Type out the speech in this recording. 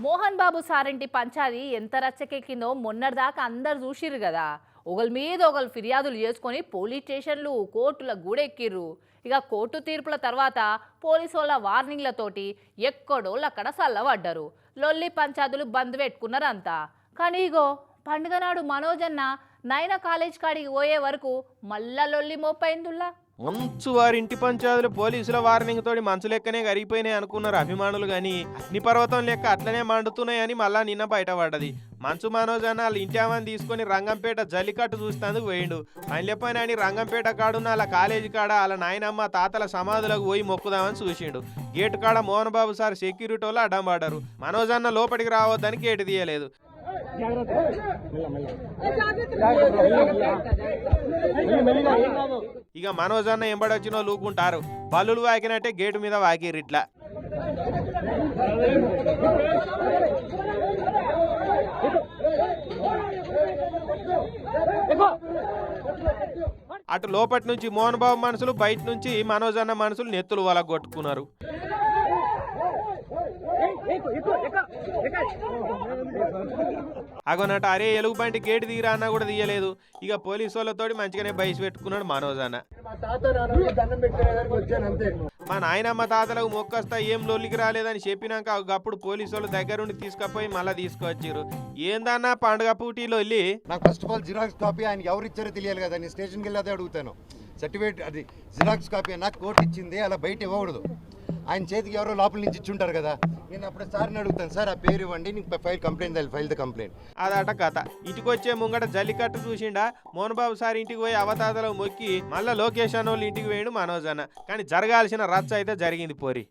మోహన్ బాబు సారింటి పంచాది ఎంత రచ్చకెక్కిందో మొన్నటిదాకా అందరు చూసిర్రు కదా. ఒకరి మీద ఒకరు ఫిర్యాదులు చేసుకొని పోలీస్ స్టేషన్లు కోర్టుల గూడెక్కిర్రు. ఇక కోర్టు తీర్పుల తర్వాత పోలీసు వాళ్ళ వార్నింగ్లతోటి ఎక్కడోళ్ళు అక్కడ సల్లబడ్డారు. లొల్లి పంచాదులు బంద్ పెట్టుకున్నారంతా. కానీ ఇగో పండుగ నాడు మనోజన్న నైనా కాలేజ్ కాడికి పోయే వరకు మళ్ళా లొల్లి మోపైందుల్లా. మంచు వారింటి పంచాదులు పోలీసుల వార్నింగ్ తోటి మంచు లెక్కనే కరిగిపోయినాయి అనుకున్నారు అభిమానులు. గాని అగ్నిపర్వతం లెక్క అట్లనే మండుతున్నాయని మళ్ళా నిన్న బయటపడ్డది. మంచు మనోజ్ అన్న వాళ్ళ ఇంటి ఆమెను తీసుకొని రంగంపేట జల్లికట్టు చూస్తేందుకు పోయిండు. ఆయన లేకపోయినా రంగంపేట కాడున్న వాళ్ళ కాలేజీ కాడ వాళ్ళ నాయనమ్మ తాతల సమాధులకు పోయి మొక్కుదామని చూసిండు. గేటు కాడ మోహన్ బాబు సార్ సెక్యూరిటీ వాళ్ళు అడ్డం పడ్డారు. మనోజ్ అన్న లోపలికి రావద్దని గేటు తీయలేదు. ఇక మనోజ్ అన్న ఎంబడొచ్చిన లూకుంటారు. బల్లులు వాకినట్టే గేటు మీద వాకిర్రు ఇట్లా. అటు లోపటి నుంచి మోహన్ బాబు మనసులు, బయట నుంచి మనోజ్ అన్న మనసులు నెత్తులు వాళ్ళ కొట్టుకున్నారు. అగోనట అరే ఎలుగుబంటి గేటు తీరా అన్నా కూడా తీయలేదు. ఇక పోలీసు వాళ్ళతోటి మంచిగానే బయసు పెట్టుకున్నాడు మనోజ్ అన్న. మా నాయనమ్మ తాతలకు మొక్కొస్తా ఏం లొల్లికి రాలేదని చెప్పినాక అప్పుడు పోలీసు వాళ్ళు దగ్గరుండి తీసుకుపోయి మళ్ళీ తీసుకొచ్చారు. ఏందన్నా పండుగ పూటీలో వెళ్ళి నాకు first of all xerox copy ఆయన ఎవరు ఇచ్చారో తెలియాలి కదా. నేను స్టేషన్కి వెళ్ళి అదే అడుగుతాను. సర్టిఫికేట్ అది జిరాక్స్ కాపీ నాకు కోర్టు ఇచ్చింది, అలా బయట ఇవ్వకూడదు. ఆయన చేతికి ఎవరో లోపల నుంచి ఇచ్చుంటారు కదా. నేను అప్పుడు సార్ని అడుగుతాను, సార్ ఆ పేరు ఇవ్వండి, నీకు ఫైల్ ద కంప్లైంట్. అదట కథ. ఇంటికి వచ్చే ముంగట జల్లికట్టు చూసిండా మోహన్ బాబు సార్ ఇంటికి పోయి అవతాతలకు మొక్కి మళ్ళా లోకేషన్ వాళ్ళు ఇంటికి పోయిండు మనోజ్ అన్న. కానీ జరగాల్సిన రచ్చ అయితే జరిగింది పోరి.